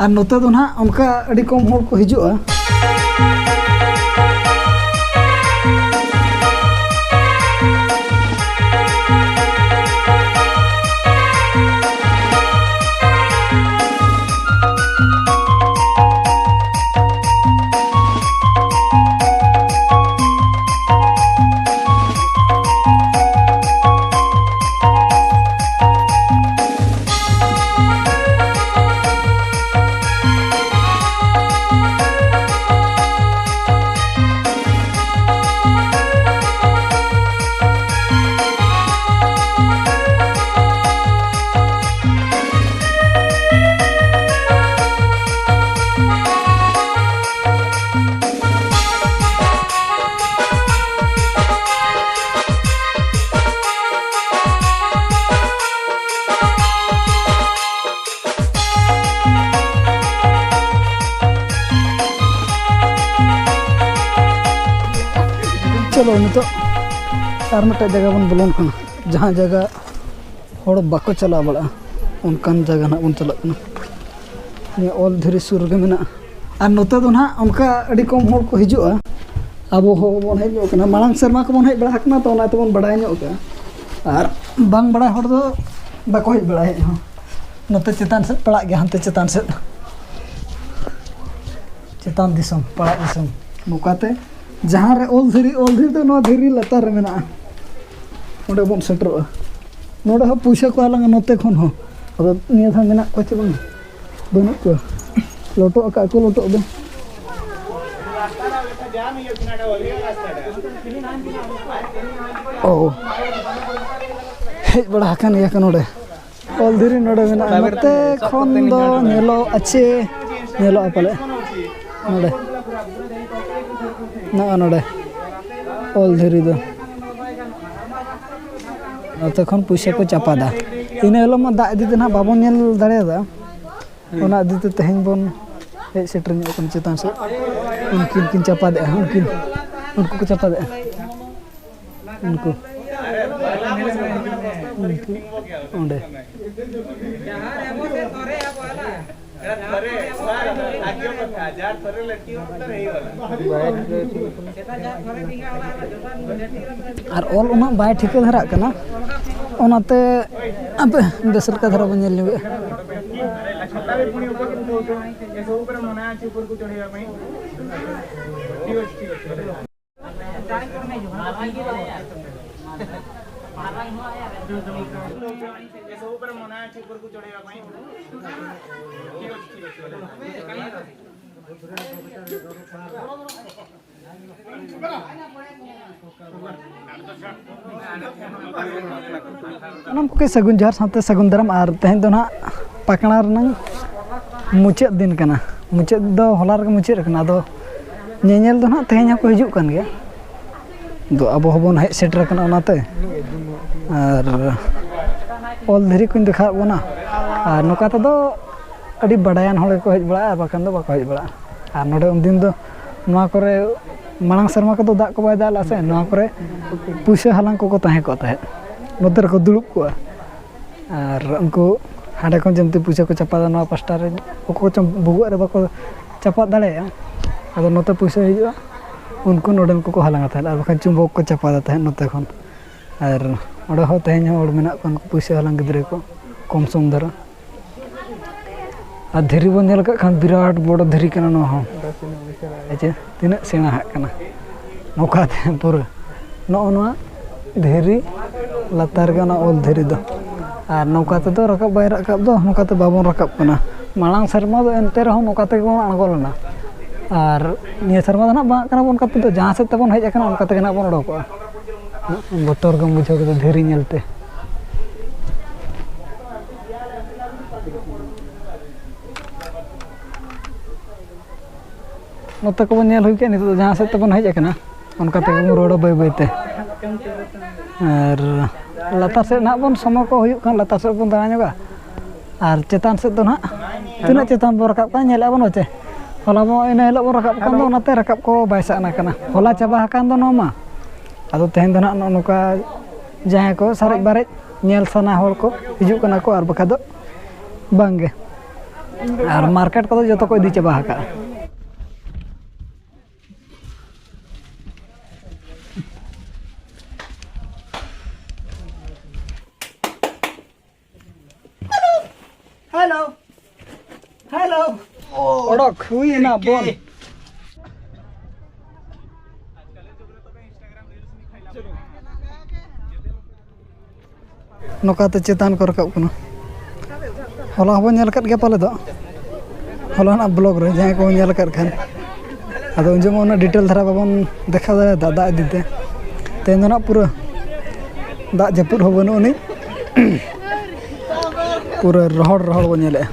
और नोते दो ना उनका अड़ी कम होड़ को हिजुआ चलो नितो और मटे जगह बन बोलोन कना जहाँ जगह होड़ बाको चला बड़ा उनकान जगह ना बन चलना ये ऑल धीरे सुर के मेना और नोते दो ना उनका अड़ी कम होड़ को हिजुआ अब हो बन हेज कना मांग शर्मा को बन हेज बड़ा हकना तो ना तो बन बड़ाय नो का और बांग बड़ा होड़ दो बाको हेज बड़ा हेज हो नोते चेतान से पड़ा गया हंते चेतान से चेतान दिसम पड़ा दिसम मुकाते जहाँ रे ओल धीरी तो नो धीरी लतार रे मेना ओडे बन सेटरो नोडे हो पुइसा को आलंग नोते खन हो अब निया था मेना को चे बन बनु को लोटो का को लोटो दे ओ हेज बड़ा हकन या कनोडे ओल धीरी नोडे मेना नोते खन दो नेलो अच्छे नेलो अपले नोडे ना नोडे ओल धीरी दो तखन पैसा को चापादा इन हेलो मा दा इदी ना बाबन नेल दाड़ेदा ओना इदी ते तेहन बन हे सेटर ᱧᱚᱜ ᱠᱟᱱ ᱪᱮᱛᱟᱱ ᱥᱮ उनकिन किन चापादे उनकिन उनको को चापादे उनको ओंडे और ऑल उना बाय ठिका धरा कना ओनाते अब बेसर का धरा बनेल न्यूगे के सगुन जहर साथे सगुन दरम और तेहन दो ना पकड़ा मुचाद दिन कना मुचाद दो हलार के मुचाद कना दो नेनेल दो ना तेहन को हिजुक कन गया दो अब हबन हेज सेटर कना ओनाते और ओल धीरी को देखा बोना और नोका तो अड़ी बड़ायान होड़ को हेज बड़ा बाखान दो बाको हेज बड़ा और नोडे उनदिन दो नोआ करे मांग शर्मा को दाग को बाय दाला से नोआ करे पुइसा हालांग को ताहे को ताहे मदर को दुड़ुब को और उनको हाडे को जमते पुइसा को चपादा नोआ पास्टा रे को चम बुगु रे बाको चपा दाड़े अदो नोते पुइसा हिजुआ उनको नोडन को हालांग ताहे और बाखान चुंबक को चपादा ताहे नोते खन और ओडे हो तेहन होड़ मेना को पुइसा हालांग गिद्रे को कम सम धरा और धीरी बन नेल खान विराट बड़ धीरी कना नो हो अच्छा तीना सेना हाक कना नोका पूरा नो धीरी लतार के ओल धीरी दो और नौका तो रकाब बाय रकाब दो नौका तो बाबन रकाब कना मांग शर्मा दो एनते रहो नौका ते बन आगोलना और निया शर्मा ना बा कना बन कते तो जहां से तबन हेज कना उनका ते ना बन उडोका बटर गम बुझो के धीरी नेलते नोते को बन नेल हुई के नितो जहां से तबन हेज कना उनका ते रोड बाय बायते और लतार से ना बन समय को हुई कान लतार से बन दाणा और चेतान से तो ना तीना चेतान बन रकाब का नेल बन होचे होला बो इन हेलो बन रकाब कान दो नाते रकाब को बायसाना कना होला चाबा कान दो नोमा आदो तेहन दो ना नोका जहां को सारे बारे नेल सना होल को हिजु कना को और बखा दो बांगे और मार्केट को जो को इदी चाबा का हेलो हेलो ओडक हुई ना बोन नोकाते चेतान को रकाब कना हला हबो नेल कत गे पाले दो हला ना ब्लॉग रे जहां को नेल कत खान अदो जमो ना डिटेल धारा बाबन देखा दाए दादा इदीते तेन ना पूरा दा जपुर हो बनो नि पूरा रहड़ रहड़ बो नेले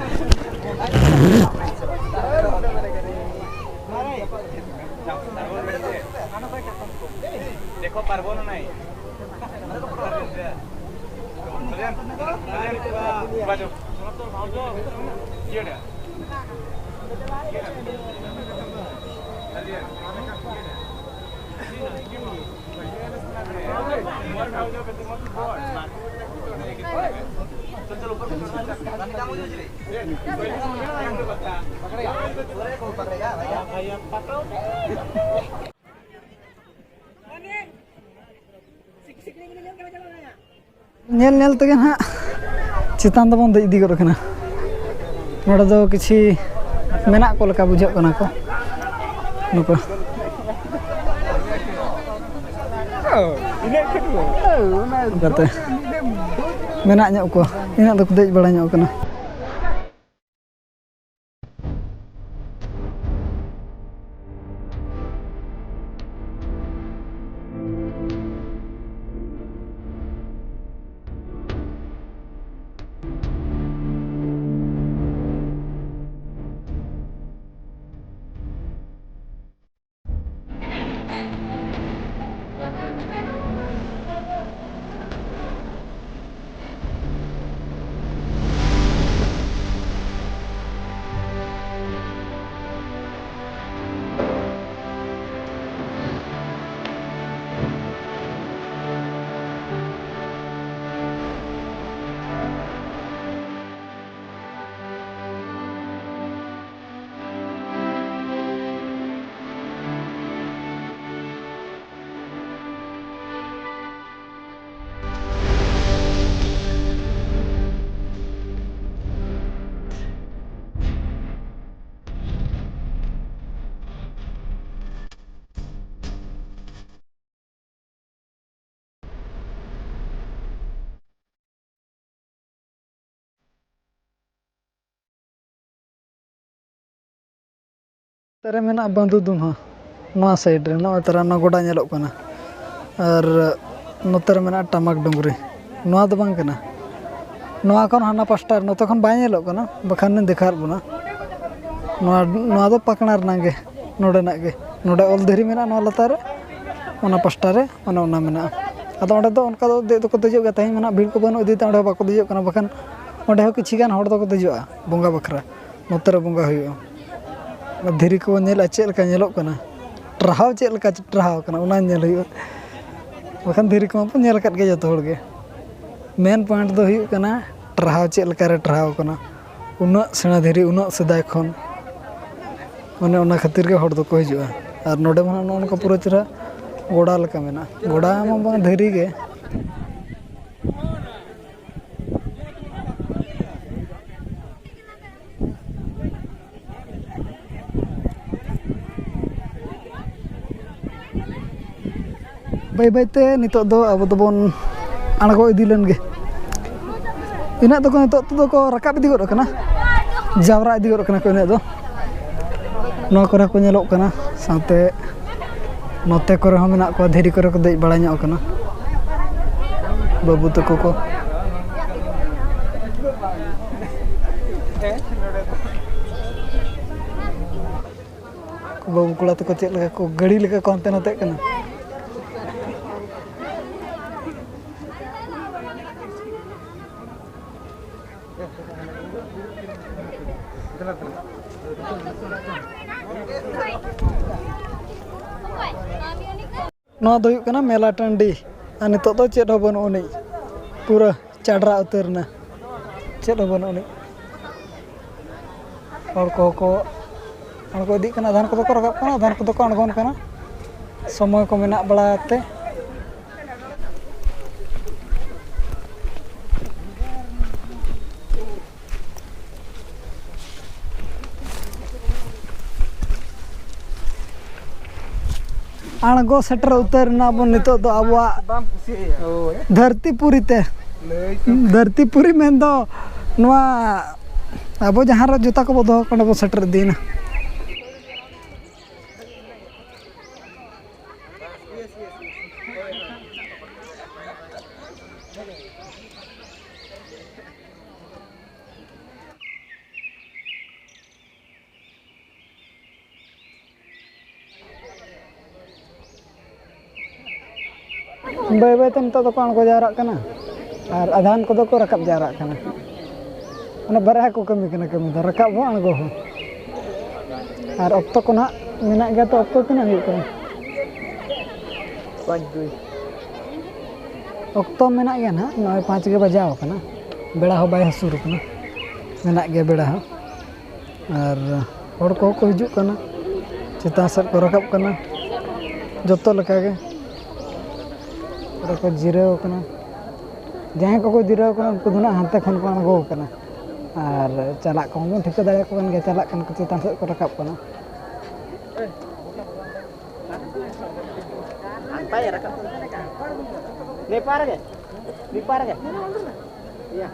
देखो पारबो ना नहीं बाजो ये डा नेल नेल तगे ना चितान दबन दे इदी गरो कना नोडा दो किछि मेना को लका बुझो कना को नुको गते मेना ᱧᱚᱜ को ᱤᱱᱟᱹ ᱫᱚ ᱫᱮᱡ ᱵᱟᱲᱟ ᱧᱚᱜ ᱠᱟᱱᱟ तेरे मेना बंधु दुमा नवा साइड रे नवा तरा ना गोडा नेलो कना और नोतर मेना टमाक डुंगरी नवा दो बांग कना नवा कोन हाना पास्टर नतो खन बाय नेलो कना बखान ने देखार बुना नवा नवा दो पकनार नागे नोडे नागे नोडे ओल धरी मेना नवा लतारे ओना पास्टर रे ओना मेना अदो ओंडे दो उनका दो दे दो देजो गे ताई मेना भीड़ को बनो इदी तांडे बाको देजो कना बखान ओंडे हो किछि गान हड़ दो को देजोआ बोंगा बखरा नोतर बोंगा हुयो धीरी को नेला चेलका नेलोक कना ट्राहाव चेलका ट्राहाव कना उना नेल हुयो बखान धीरी को अपन नेल कत गे जतो हड़ गे मेन पॉइंट दो हुयो कना ट्राहाव चेलका रे ट्राहाव कना उना सेना धीरी उना सदाय खन माने उना खातिर के हड़ दो को हिजुआ और नोडे मन उनका पूरा चरा गोडा लका मेना गोडा मा बा धीरी गे बाय बायते नितो दो अब दोबन आणगो इदी लेन गे इना दो को नितो तो को रकाब इदी गरो कना जावरा इदी गरो कना को इना दो नो करे को नेलो कना साथे नोते करे हम मेना को धीरी करे को देज बड़ा ᱧᱚᱜ कना बाबू तको को बाबू कोला तको चेक लगा को गाड़ी लगा को हनते नते कना नवा दो हुयुक कना मेला टांडी आ नितो दो चेद हो बनो उनी पूरा चाडरा उतरना चेद हो बनो उनी और को अड़गो इदी कना धान को रकाब कना धान को अड़गोन कना समय को मेना बड़ाते आड़गो सेटर उतर ना बन नितो दो अबवा धरतीपुरी ते धरतीपुरी मेन दो नवा अब जहाँ जोता को दो को सेटर दीना बाय बाय तम तो अड़गो जारा और आधान को रकाब जारा बारह को कमी कमी रकाब हो अड़गो हो और अक्तो को ना मेना गया तो अक्तो तना अक्तो मेना गया ना 9:05 के बजाव कना बेड़ा हो बाय हसूर कना मेना गया बेड़ा हो और हड़ को हिजू कना चिता सर को रकाब कना जतो लका के को जिराव कना जहाँ को जिराव कना उनको ना हाथे खन को अड़गो कना और चला को बन ठिका दाड़े को गया चला कन को चिता सर को रकाब कना पाए रकाब ले पार के या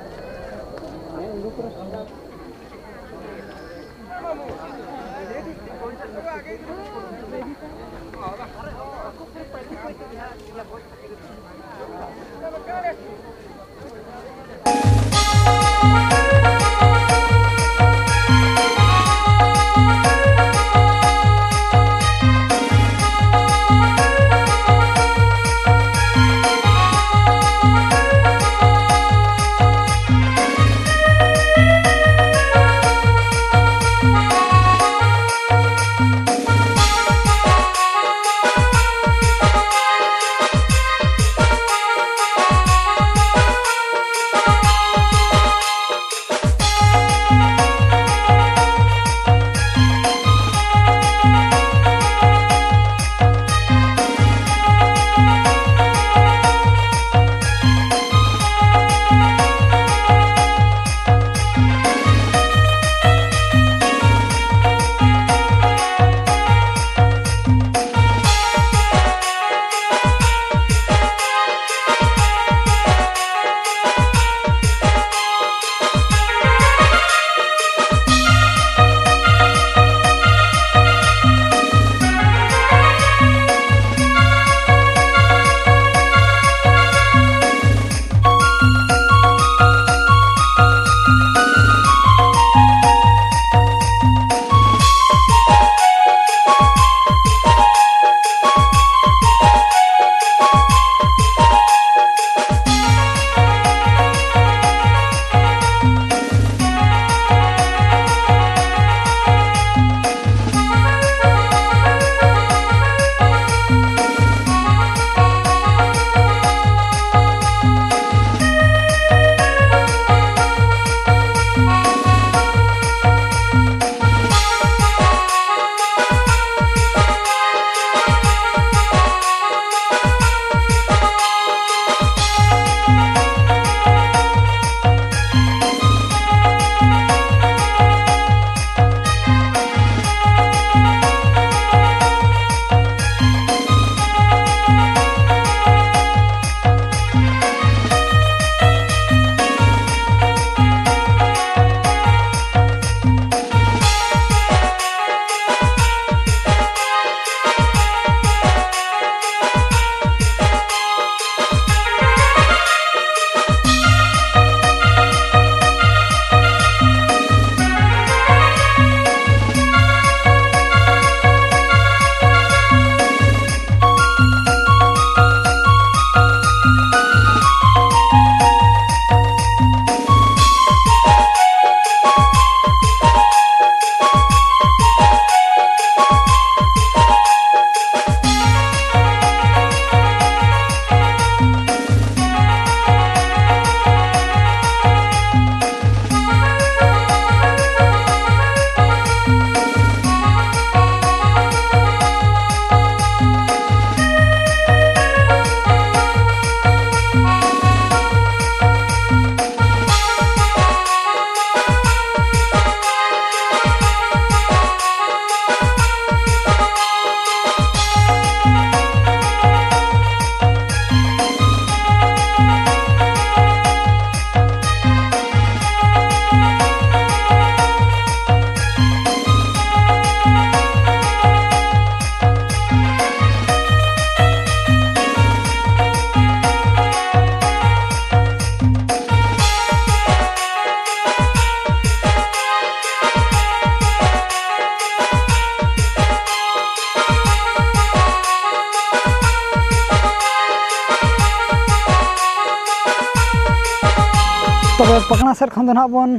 सेट खन दो ना बन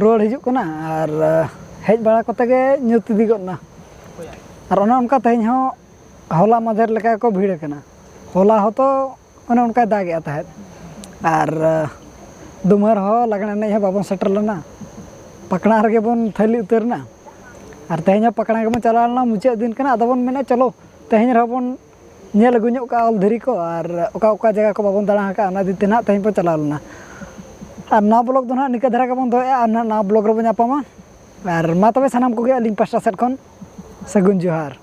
रोड हिजुक कना और हेज बड़ा कते गे ᱧᱩᱛ इदी गना और ओना उनका तेज हो होला मधेर लेका को भीड़ कना होला होतो ओने उनका दागे तहत और दुमर हो लगना नहीं है बाबन सेटर लेना पकड़ा रगे बन थैली उतरना और तेज पकड़ा के बन चलाना मुचाद दिन कना अदबन मेने चलो तेज रहबन नेल गुñो का ऑल धरी को और ओका ओका जगह को बाबन दाड़ा का ना दिन तेना तेज पर चला लेना और ना ब्लॉग दो ना निका धरा के बन दो ना ब्लॉग रे बन आपामा और मा तबे सनाम को गे अलिंग पास्टा सेट खन सगुन जोहार।